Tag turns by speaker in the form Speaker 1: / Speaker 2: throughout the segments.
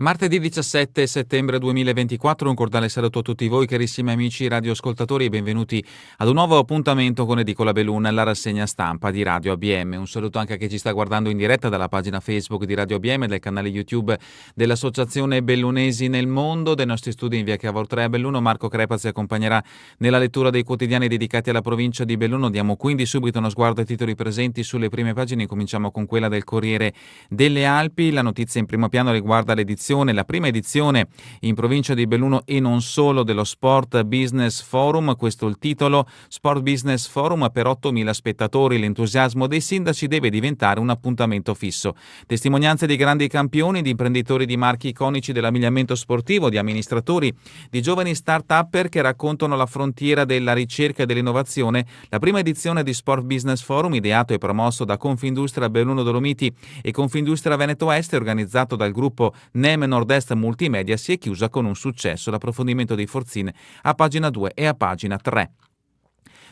Speaker 1: Martedì 17 settembre 2024, un cordiale saluto a tutti voi carissimi amici radioascoltatori e benvenuti ad un nuovo appuntamento con Edicola Belun, la rassegna stampa di Radio ABM. Un saluto anche a chi ci sta guardando in diretta dalla pagina Facebook di Radio ABM e del canale YouTube dell'Associazione Bellunesi nel Mondo. Dai nostri studi in via Cavour 3 a Belluno, Marco Crepa ci accompagnerà nella lettura dei quotidiani dedicati alla provincia di Belluno. Diamo quindi subito uno sguardo ai titoli presenti sulle prime pagine. Cominciamo con quella del Corriere delle Alpi. La notizia in primo piano riguarda la prima edizione in provincia di Belluno e non solo dello Sport Business Forum. Questo è il titolo: Sport Business Forum per 8.000 spettatori, l'entusiasmo dei sindaci deve diventare un appuntamento fisso. Testimonianze di grandi campioni, di imprenditori di marchi iconici dell'abbigliamento sportivo, di amministratori, di giovani start-upper che raccontano la frontiera della ricerca e dell'innovazione. La prima edizione di Sport Business Forum, ideato e promosso da Confindustria Belluno Dolomiti e Confindustria Veneto Est, organizzato dal gruppo NEM Nord-Est Multimedia, si è chiusa con un successo. L'approfondimento di Forzin a pagina 2 e a pagina 3.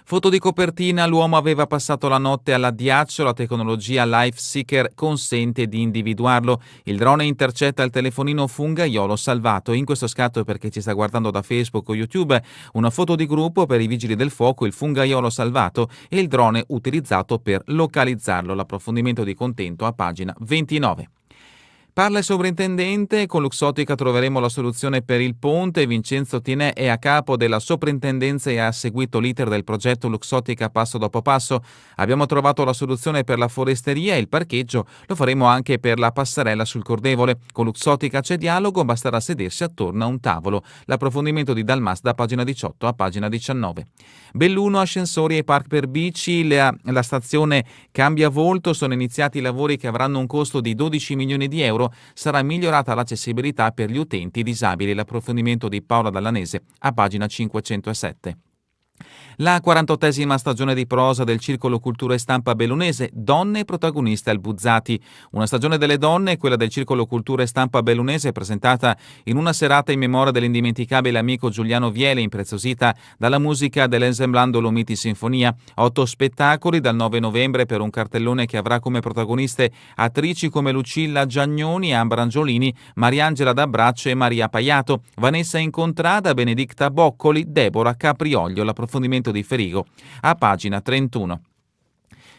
Speaker 1: Foto di copertina: l'uomo aveva passato la notte all'addiaccio, la tecnologia Life Seeker consente di individuarlo. Il drone intercetta il telefonino fungaiolo salvato. In questo scatto, perché ci sta guardando da Facebook o YouTube, una foto di gruppo per i vigili del fuoco, il fungaiolo salvato e il drone utilizzato per localizzarlo. L'approfondimento di Contento a pagina 29. Parla il sovrintendente: con Luxottica troveremo la soluzione per il ponte. Vincenzo Tinè è a capo della soprintendenza e ha seguito l'iter del progetto Luxottica passo dopo passo. Abbiamo trovato la soluzione per la foresteria e il parcheggio, lo faremo anche per la passerella sul Cordevole. Con Luxottica c'è dialogo, basterà sedersi attorno a un tavolo. L'approfondimento di Dalmas da pagina 18 a pagina 19. Belluno, ascensori e park per bici, la stazione cambia volto, sono iniziati i lavori che avranno un costo di 12 milioni di euro. Sarà migliorata l'accessibilità per gli utenti disabili. L'approfondimento di Paola Dallanese a pagina 507. La 48esima stagione di prosa del Circolo Cultura e Stampa Bellunese, donne protagoniste al Buzzati. Una stagione delle donne, quella del Circolo Cultura e Stampa Bellunese, presentata in una serata in memoria dell'indimenticabile amico Giuliano Viele, impreziosita dalla musica dell'Ensemble Dolomiti Sinfonia. 8 spettacoli dal 9 novembre per un cartellone che avrà come protagoniste attrici come Lucilla Giagnoni, Ambra Angiolini, Mariangela D'Abbraccio e Maria Paiato, Vanessa Incontrada, Benedicta Boccoli, Deborah Caprioglio. L'approfondimento di Ferigo a pagina 31.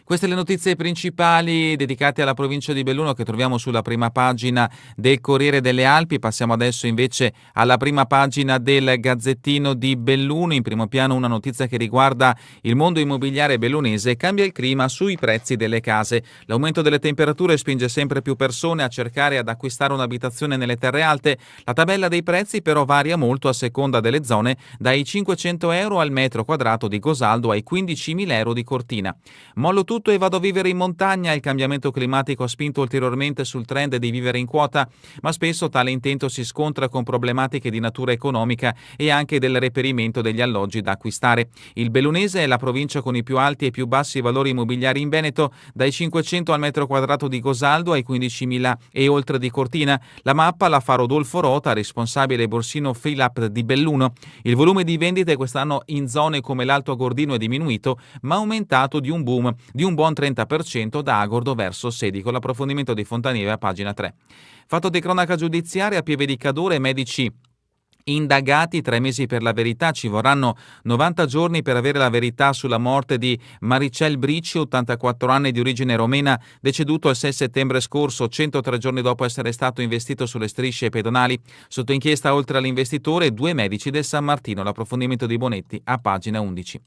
Speaker 1: Queste le notizie principali dedicate alla provincia di Belluno che troviamo sulla prima pagina del Corriere delle Alpi. Passiamo adesso invece alla prima pagina del Gazzettino di Belluno. In primo piano una notizia che riguarda il mondo immobiliare bellunese: cambia il clima sui prezzi delle case. L'aumento delle temperature spinge sempre più persone a cercare ad acquistare un'abitazione nelle terre alte. La tabella dei prezzi però varia molto a seconda delle zone, dai 500 euro al metro quadrato di Gosaldo ai 15.000 euro di Cortina. Mollo tutto e vado a vivere in montagna. Il cambiamento climatico ha spinto ulteriormente sul trend di vivere in quota, ma spesso tale intento si scontra con problematiche di natura economica e anche del reperimento degli alloggi da acquistare. Il Bellunese è la provincia con i più alti e più bassi valori immobiliari in Veneto, dai 500 al metro quadrato di Gosaldo ai 15.000 e oltre di Cortina. La mappa la fa Rodolfo Rota, responsabile borsino Philap di Belluno. Il volume di vendite quest'anno in zone come l'Alto Agordino è diminuito, ma aumentato di un buon 30% da Agordo verso Sedi. Con l'approfondimento di Fontanive a pagina 3. Fatto di cronaca giudiziaria: a Pieve di Cadore, medici indagati, 3 mesi per la verità. Ci vorranno 90 giorni per avere la verità sulla morte di Maricel Bricci, 84 anni, di origine romena, deceduto il 6 settembre scorso, 103 giorni dopo essere stato investito sulle strisce pedonali. Sotto inchiesta, oltre all'investitore, 2 medici del San Martino. L'approfondimento di Bonetti a pagina 11.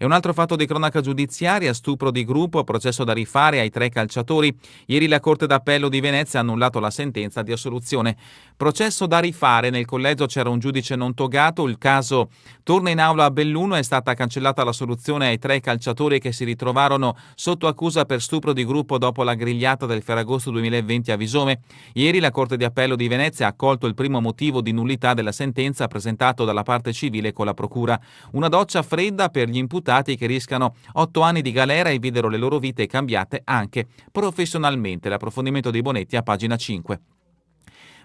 Speaker 1: E un altro fatto di cronaca giudiziaria: stupro di gruppo, processo da rifare ai 3 calciatori. Ieri la Corte d'Appello di Venezia ha annullato la sentenza di assoluzione. Processo da rifare: nel collegio c'era un giudice non togato, il caso torna in aula a Belluno, è stata cancellata la soluzione ai 3 calciatori che si ritrovarono sotto accusa per stupro di gruppo dopo la grigliata del Ferragosto 2020 a Visome. Ieri la Corte di Appello di Venezia ha accolto il primo motivo di nullità della sentenza presentato dalla parte civile con la procura. Una doccia fredda per gli imputati che rischiano 8 anni di galera e videro le loro vite cambiate anche professionalmente. L'approfondimento di Bonetti a pagina 5.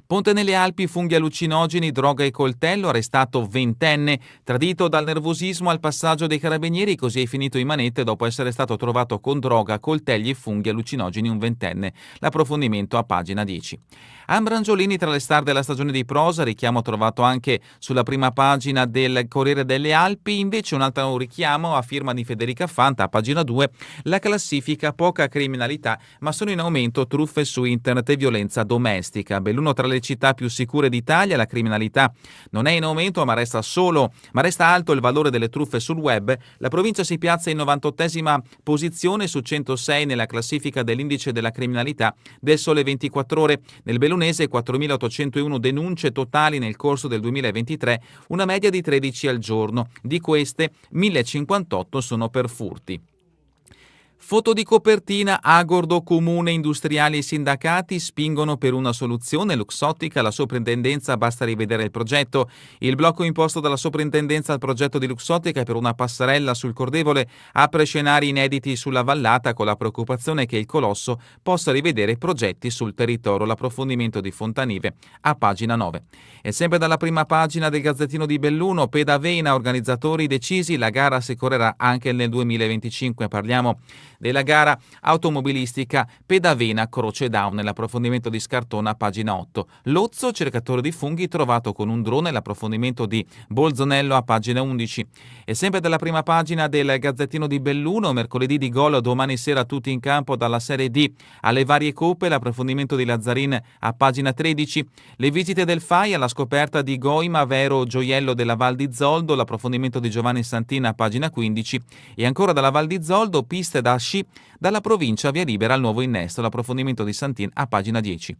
Speaker 1: Ponte nelle Alpi, funghi allucinogeni, droga e coltello, arrestato ventenne, tradito dal nervosismo al passaggio dei carabinieri, così è finito in manette dopo essere stato trovato con droga, coltelli e funghi allucinogeni un ventenne. L'approfondimento a pagina 10. Ambrangiolini tra le star della stagione di prosa, richiamo trovato anche sulla prima pagina del Corriere delle Alpi, invece un altro richiamo a firma di Federica Fanta a pagina 2, la classifica poca criminalità ma sono in aumento truffe su internet e violenza domestica. Belluno tra le città più sicure d'Italia, la criminalità non è in aumento ma resta alto il valore delle truffe sul web, la provincia si piazza in 98esima posizione su 106 nella classifica dell'indice della criminalità del Sole 24 Ore, nel Bellunese 4.801 denunce totali nel corso del 2023, una media di 13 al giorno. Di queste 1.058 sono per furti. Foto di copertina: Agordo, comune, industriali e sindacati spingono per una soluzione. Luxottica, la soprintendenza, basta rivedere il progetto. Il blocco imposto dalla soprintendenza al progetto di Luxottica per una passerella sul Cordevole apre scenari inediti sulla vallata, con la preoccupazione che il colosso possa rivedere progetti sul territorio. L'approfondimento di Fontanive a pagina 9. E sempre dalla prima pagina del Gazzettino di Belluno, Pedavena, organizzatori decisi, la gara si correrà anche nel 2025. Parliamo della gara automobilistica Pedavena Croce Down, nell'approfondimento di Scartona, pagina 8. Lozzo, cercatore di funghi trovato con un drone, l'approfondimento di Bolzonello a pagina 11. E sempre dalla prima pagina del Gazzettino di Belluno, mercoledì di gol, domani sera tutti in campo dalla Serie D alle varie coppe, l'approfondimento di Lazzarin a pagina 13. Le visite del FAI alla scoperta di Goima, vero gioiello della Val di Zoldo, l'approfondimento di Giovanni Santina a pagina 15. E ancora dalla Val di Zoldo, piste da sci dalla provincia, via libera al nuovo innesto, l'approfondimento di Santin a pagina 10.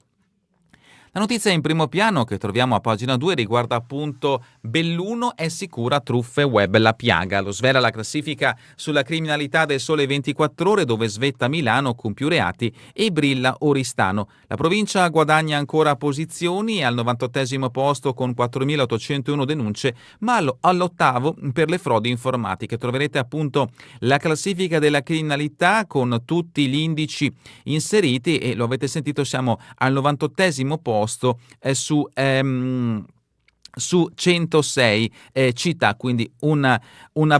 Speaker 1: La notizia in primo piano che troviamo a pagina 2 riguarda appunto Belluno è sicura truffe web, la piaga. Lo svela la classifica sulla criminalità del Sole 24 Ore, dove svetta Milano con più reati e brilla Oristano. La provincia guadagna ancora posizioni, è al 98esimo posto con 4.801 denunce, ma all'ottavo per le frodi informatiche. Troverete appunto la classifica della criminalità con tutti gli indici inseriti e lo avete sentito, siamo al 98esimo posto su 106 città, quindi una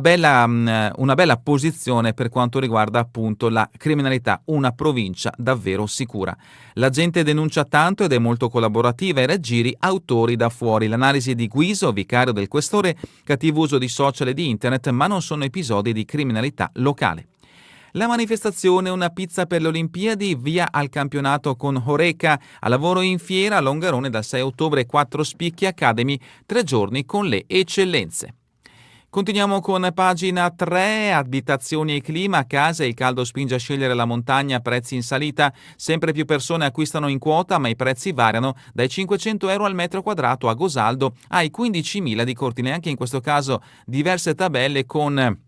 Speaker 1: bella posizione per quanto riguarda appunto la criminalità, una provincia davvero sicura. La gente denuncia tanto ed è molto collaborativa e raggiri autori da fuori. L'analisi di Guiso, vicario del questore, cattivo uso di social e di internet, ma non sono episodi di criminalità locale. La manifestazione Una pizza per le Olimpiadi, via al campionato con Horeca, a lavoro in fiera a Longarone dal 6 ottobre, 4 Spicchi Academy, 3 giorni con le eccellenze. Continuiamo con pagina 3, abitazioni e clima, casa, il caldo spinge a scegliere la montagna, prezzi in salita, sempre più persone acquistano in quota ma i prezzi variano dai 500 euro al metro quadrato a Gosaldo ai 15.000 di Cortine, anche in questo caso diverse tabelle con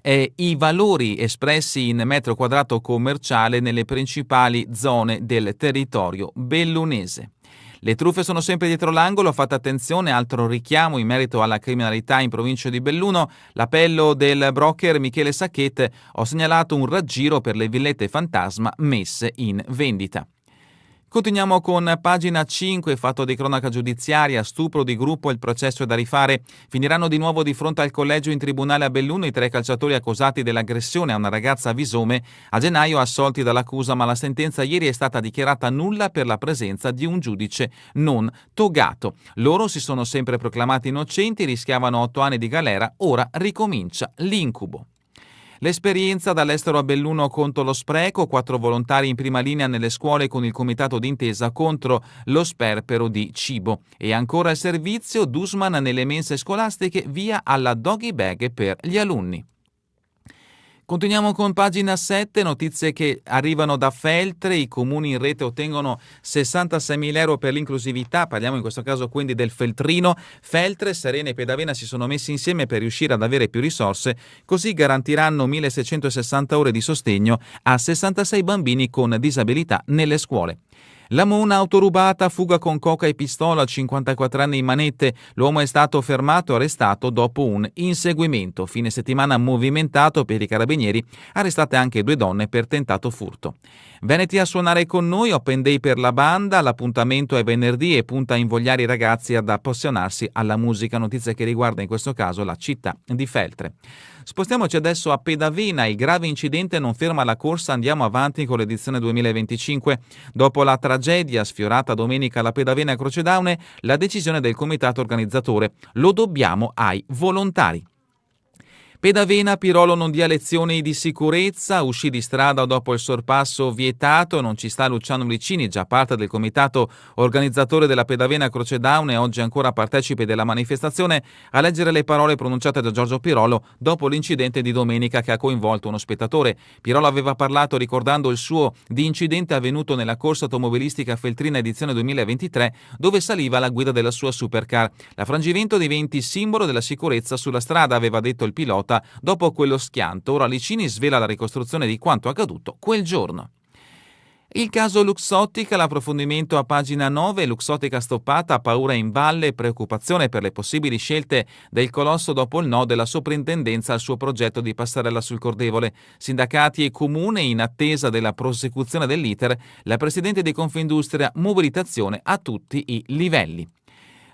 Speaker 1: i valori espressi in metro quadrato commerciale nelle principali zone del territorio bellunese. Le truffe sono sempre dietro l'angolo, fate attenzione, altro richiamo in merito alla criminalità in provincia di Belluno, l'appello del broker Michele Sacchette, ho segnalato un raggiro per le villette fantasma messe in vendita. Continuiamo con pagina 5, fatto di cronaca giudiziaria, stupro di gruppo, il processo è da rifare. Finiranno di nuovo di fronte al collegio in tribunale a Belluno i 3 calciatori accusati dell'aggressione a una ragazza a Visome, a gennaio assolti dall'accusa, ma la sentenza ieri è stata dichiarata nulla per la presenza di un giudice non togato. Loro si sono sempre proclamati innocenti, rischiavano 8 anni di galera, ora ricomincia l'incubo. L'esperienza dall'estero a Belluno contro lo spreco, 4 volontari in prima linea nelle scuole con il comitato d'intesa contro lo sperpero di cibo. E ancora il servizio Dusman nelle mense scolastiche, via alla doggy bag per gli alunni. Continuiamo con pagina 7, notizie che arrivano da Feltre, i comuni in rete ottengono 66.000 euro per l'inclusività, parliamo in questo caso quindi del Feltrino. Feltre, Serena e Pedavena si sono messi insieme per riuscire ad avere più risorse, così garantiranno 1.660 ore di sostegno a 66 bambini con disabilità nelle scuole. La Mona autorubata, fuga con coca e pistola, 54 anni in manette. L'uomo è stato fermato e arrestato dopo un inseguimento. Fine settimana movimentato per i carabinieri, arrestate anche 2 donne per tentato furto. Veneti a suonare con noi, Open Day per la banda, l'appuntamento è venerdì e punta a invogliare i ragazzi ad appassionarsi alla musica, notizia che riguarda in questo caso la città di Feltre. Spostiamoci adesso a Pedavena, il grave incidente non ferma la corsa, andiamo avanti con l'edizione 2025. Dopo la tragedia sfiorata domenica alla Pedavena Crocedaune, la decisione del comitato organizzatore: lo dobbiamo ai volontari. Pedavena, Pirolo non dia lezioni di sicurezza, uscì di strada dopo il sorpasso vietato, non ci sta Luciano Licini, già parte del comitato organizzatore della Pedavena Crocedown e oggi ancora partecipe della manifestazione, a leggere le parole pronunciate da Giorgio Pirolo dopo l'incidente di domenica che ha coinvolto uno spettatore. Pirolo aveva parlato ricordando il suo di incidente avvenuto nella corsa automobilistica Feltrina edizione 2023, dove saliva alla guida della sua supercar. La Frangivento diventi simbolo della sicurezza sulla strada, aveva detto il pilota dopo quello schianto. Ora Licini svela la ricostruzione di quanto accaduto quel giorno. Il caso Luxottica, l'approfondimento a pagina 9, Luxottica stoppata, paura in valle, preoccupazione per le possibili scelte del colosso dopo il no della soprintendenza al suo progetto di passerella sul Cordevole. Sindacati e comune in attesa della prosecuzione dell'iter, la Presidente di Confindustria, mobilitazione a tutti i livelli.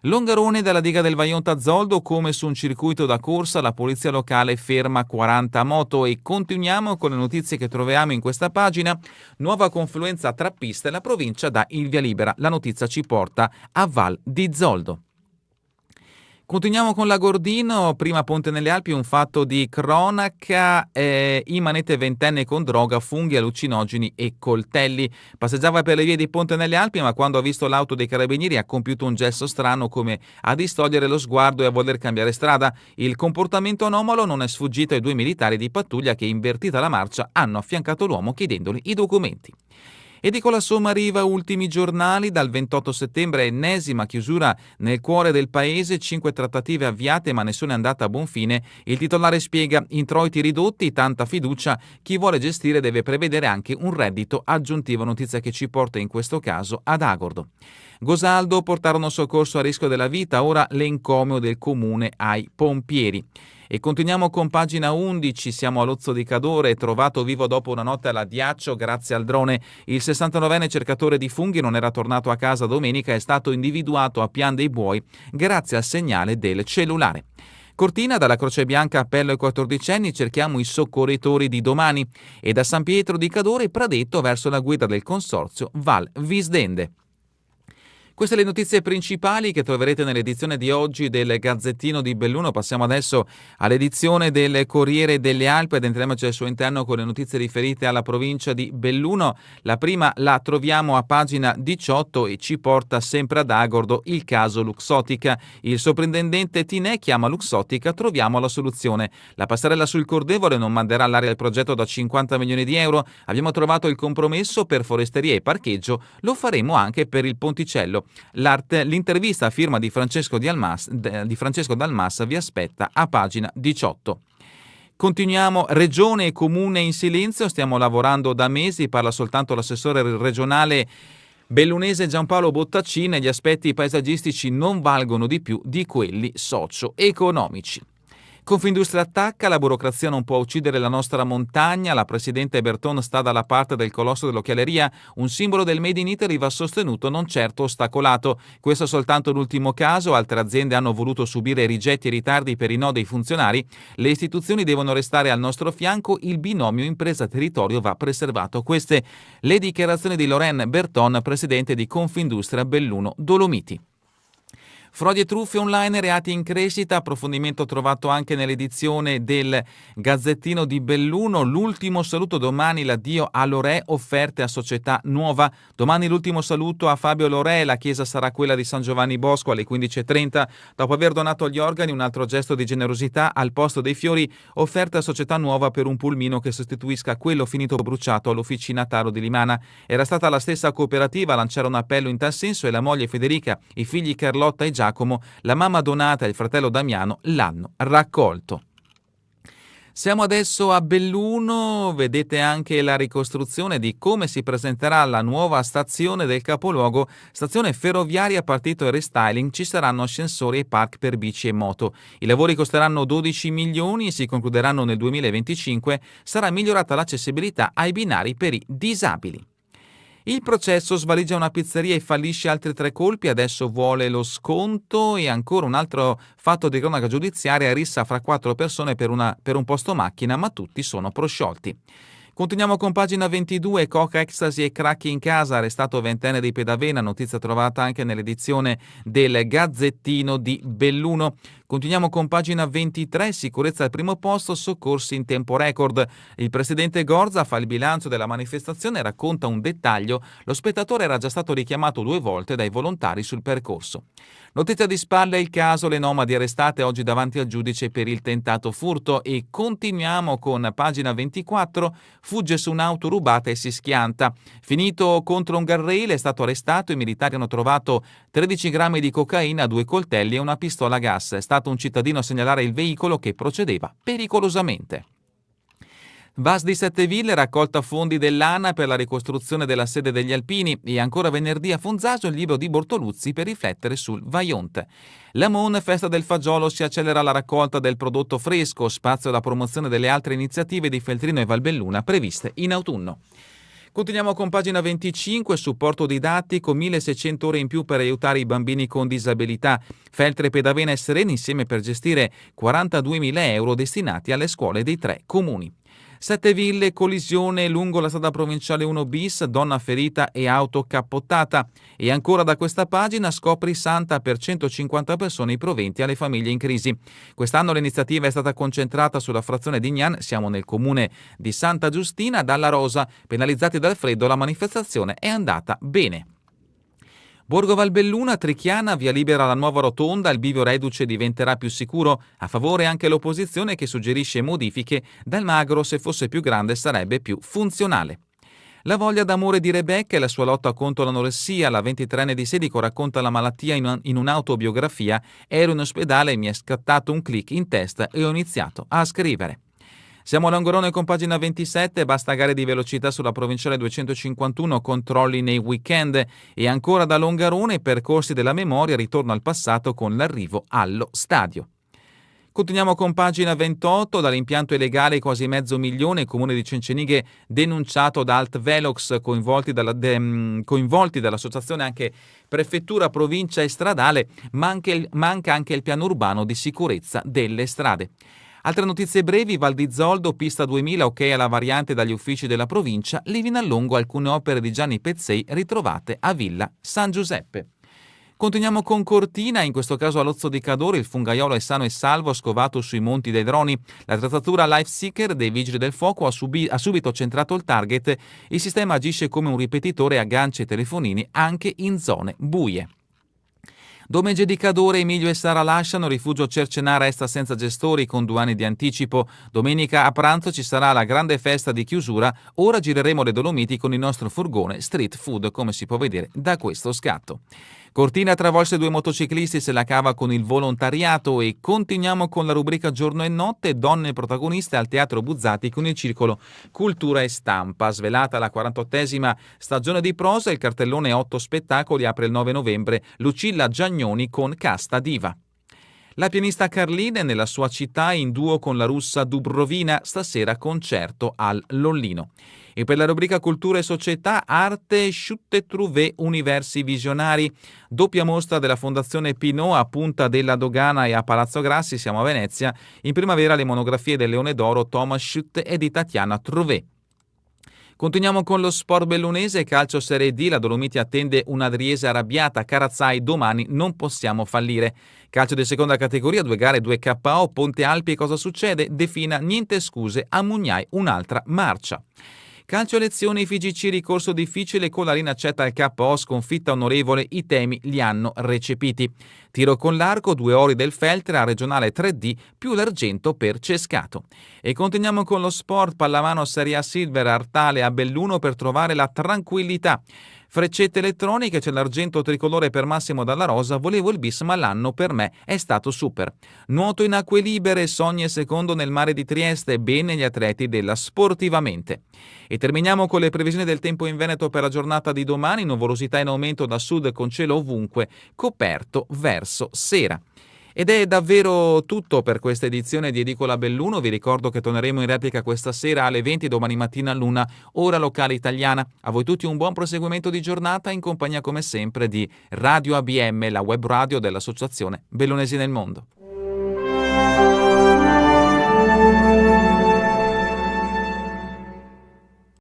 Speaker 1: Longarone dalla diga del Vajont a Zoldo, come su un circuito da corsa, la polizia locale ferma 40 moto. E continuiamo con le notizie che troviamo in questa pagina. Nuova confluenza tra piste e la provincia dà il via libera. La notizia ci porta a Val di Zoldo. Continuiamo con la Gordino, prima Ponte nelle Alpi, un fatto di cronaca, in manette ventenne con droga, funghi, allucinogeni e coltelli. Passeggiava per le vie di Ponte nelle Alpi, ma quando ha visto l'auto dei carabinieri ha compiuto un gesto strano, come a distogliere lo sguardo e a voler cambiare strada. Il comportamento anomalo non è sfuggito ai 2 militari di pattuglia che, invertita la marcia, hanno affiancato l'uomo chiedendogli i documenti. E di con la somma arriva ultimi giornali, dal 28 settembre ennesima chiusura nel cuore del paese, 5 trattative avviate ma nessuna è andata a buon fine. Il titolare spiega: introiti ridotti, tanta fiducia, chi vuole gestire deve prevedere anche un reddito aggiuntivo, notizia che ci porta in questo caso ad Agordo. Gosaldo, portarono soccorso a rischio della vita, ora l'encomio del comune ai pompieri. E continuiamo con pagina 11, siamo a Lozzo di Cadore, trovato vivo dopo una notte all'addiaccio grazie al drone. Il 69enne cercatore di funghi non era tornato a casa domenica, è stato individuato a Pian dei Buoi grazie al segnale del cellulare. Cortina, dalla Croce Bianca appello ai 14enni, cerchiamo i soccorritori di domani. E da San Pietro di Cadore, Pradetto verso la guida del consorzio Val Visdende. Queste le notizie principali che troverete nell'edizione di oggi del Gazzettino di Belluno. Passiamo adesso all'edizione del Corriere delle Alpi ed entriamoci al suo interno con le notizie riferite alla provincia di Belluno. La prima la troviamo a pagina 18 e ci porta sempre ad Agordo, il caso Luxottica. Il soprintendente Tinè chiama Luxottica, troviamo la soluzione. La passerella sul Cordevole non manderà all'aria il progetto da 50 milioni di euro. Abbiamo trovato il compromesso per foresteria e parcheggio, lo faremo anche per il ponticello. L'intervista a firma di Francesco Dalmas vi aspetta a pagina 18. Continuiamo, regione e comune in silenzio, stiamo lavorando da mesi, parla soltanto l'assessore regionale bellunese Giampaolo Bottaccini, gli aspetti paesaggistici non valgono di più di quelli socio-economici. Confindustria attacca, la burocrazia non può uccidere la nostra montagna, la presidente Berton sta dalla parte del colosso dell'occhialeria, un simbolo del Made in Italy va sostenuto, non certo ostacolato. Questo è soltanto l'ultimo caso, altre aziende hanno voluto subire rigetti e ritardi per i no dei funzionari, le istituzioni devono restare al nostro fianco, il binomio impresa-territorio va preservato. Queste le dichiarazioni di Lorraine Berton, presidente di Confindustria Belluno Dolomiti. Frodi e truffe online, reati in crescita, approfondimento trovato anche nell'edizione del Gazzettino di Belluno. L'ultimo saluto domani, l'addio a Lorè, offerte a società nuova. Domani l'ultimo saluto a Fabio Lorè, la chiesa sarà quella di San Giovanni Bosco alle 15.30. Dopo aver donato agli organi, un altro gesto di generosità, al posto dei fiori, offerte a società nuova per un pulmino che sostituisca quello finito bruciato all'officina Taro di Limana. Era stata la stessa cooperativa a lanciare un appello in tal senso e la moglie Federica, i figli Carlotta e Giacomo, la mamma Donata e il fratello Damiano l'hanno raccolto. Siamo adesso a Belluno, vedete anche la ricostruzione di come si presenterà la nuova stazione del capoluogo, stazione ferroviaria, partito il restyling, ci saranno ascensori e park per bici e moto. I lavori costeranno 12 milioni e si concluderanno nel 2025, sarà migliorata l'accessibilità ai binari per i disabili. Il processo svaligia una pizzeria e fallisce altri 3 colpi, adesso vuole lo sconto e ancora un altro fatto di cronaca giudiziaria, rissa fra 4 persone per un posto macchina, ma tutti sono prosciolti. Continuiamo con pagina 22, coca, ecstasy e crack in casa, arrestato ventenne di Pedavena, notizia trovata anche nell'edizione del Gazzettino di Belluno. Continuiamo con pagina 23, sicurezza al primo posto, soccorsi in tempo record. Il presidente Gorza fa il bilancio della manifestazione e racconta un dettaglio: lo spettatore era già stato richiamato 2 volte dai volontari sul percorso. Notizia di spalla il caso, le nomadi arrestate oggi davanti al giudice per il tentato furto. E continuiamo con pagina 24, fugge su un'auto rubata e si schianta. Finito contro un guardrail, è stato arrestato, i militari hanno trovato 13 grammi di cocaina, 2 coltelli e una pistola a gas. È stato un cittadino a segnalare il veicolo che procedeva pericolosamente. VAS di Setteville, raccolta fondi dell'ANA per la ricostruzione della sede degli Alpini, e ancora venerdì a Fonzaso il libro di Bortoluzzi per riflettere sul Vajont. La Mon, festa del fagiolo, si accelera la raccolta del prodotto fresco, spazio alla promozione delle altre iniziative di Feltrino e Valbelluna previste in autunno. Continuiamo con pagina 25, supporto didattico, 1600 ore in più per aiutare i bambini con disabilità. Feltre, Pedavena e Sereni insieme per gestire 42.000 euro destinati alle scuole dei 3 comuni. Setteville, collisione lungo la strada provinciale 1 bis, donna ferita e auto cappottata. E ancora da questa pagina, scopri Santa per 150 persone i proventi alle famiglie in crisi. Quest'anno l'iniziativa è stata concentrata sulla frazione di Gnan, siamo nel comune di Santa Giustina, Dalla Rosa. Penalizzati dal freddo, la manifestazione è andata bene. Borgo Valbelluna, Trichiana, via libera alla nuova rotonda, il bivio reduce diventerà più sicuro, a favore anche l'opposizione che suggerisce modifiche, dal magro se fosse più grande sarebbe più funzionale. La voglia d'amore di Rebecca e la sua lotta contro l'anoressia, la 23enne di Sedico racconta la malattia in un'autobiografia: ero in ospedale e mi è scattato un click in testa e ho iniziato a scrivere. Siamo a Longorone con pagina 27, basta gare di velocità sulla provinciale 251, controlli nei weekend. E ancora da Longarone, percorsi della memoria, ritorno al passato con l'arrivo allo stadio. Continuiamo con pagina 28, dall'impianto illegale quasi 500.000, comune di Cencenighe denunciato da Alt Velox, coinvolti dall'associazione anche prefettura, provincia e stradale, manca anche il piano urbano di sicurezza delle strade. Altre notizie brevi, Val di Zoldo, pista 2000, ok alla variante dagli uffici della provincia, Livinallongo, alcune opere di Gianni Pezzei ritrovate a Villa San Giuseppe. Continuiamo con Cortina, in questo caso a Lozzo di Cadore, il fungaiolo è sano e salvo, scovato sui monti dei droni. L'attrezzatura Life Seeker dei Vigili del Fuoco ha subito centrato il target, il sistema agisce come un ripetitore e aggancia i telefonini anche in zone buie. Domegge di Cadore, Emilio e Sara lasciano, rifugio Cercenà resta senza gestori con 2 anni di anticipo. Domenica a pranzo ci sarà la grande festa di chiusura, ora gireremo le Dolomiti con il nostro furgone street food, come si può vedere da questo scatto. Cortina travolse 2 motociclisti, se la cava con il volontariato. E continuiamo con la rubrica Giorno e Notte, donne protagoniste al Teatro Buzzati con il circolo Cultura e Stampa. Svelata la 48esima stagione di prosa, il cartellone 8 spettacoli apre il 9 novembre, Lucilla Giagnoni con Casta Diva. La pianista Carline nella sua città in duo con la russa Dubrovina, stasera concerto al Lollino. E per la rubrica Cultura e Società, Arte, Schutte Trouvé, Universi Visionari, doppia mostra della Fondazione Pinot a Punta della Dogana e a Palazzo Grassi, siamo a Venezia. In primavera le monografie del Leone d'Oro Thomas Schutte e di Tatiana Trouvé. Continuiamo con lo sport bellunese, calcio Serie D, la Dolomiti attende una Adriese arrabbiata, Carazzai, domani non possiamo fallire. Calcio di seconda categoria, 2 gare, 2 KO, Ponte Alpi, cosa succede? Defina, niente scuse, a Mugnai un'altra marcia. Calcio elezioni, FIGC, ricorso difficile, Colarina accetta il KO, sconfitta onorevole, i temi li hanno recepiti. Tiro con l'arco, 2 ori del Feltre, a regionale 3D, più l'argento per Cescato. E continuiamo con lo sport, pallamano Serie A Silver, Artale a Belluno per trovare la tranquillità. Freccette elettroniche, c'è l'argento tricolore per Massimo Dalla Rosa, volevo il bis ma l'anno per me è stato super. Nuoto in acque libere, Sogni è secondo nel mare di Trieste, bene gli atleti della Sportivamente. E terminiamo con le previsioni del tempo in Veneto per la giornata di domani, nuvolosità in aumento da sud con cielo ovunque, coperto verso sera. Ed è davvero tutto per questa edizione di Edicola Belluno. Vi ricordo che torneremo in replica questa sera alle 20, domani mattina all'1, ora locale italiana. A voi tutti un buon proseguimento di giornata in compagnia come sempre di Radio ABM, la web radio dell'Associazione Bellunesi nel Mondo.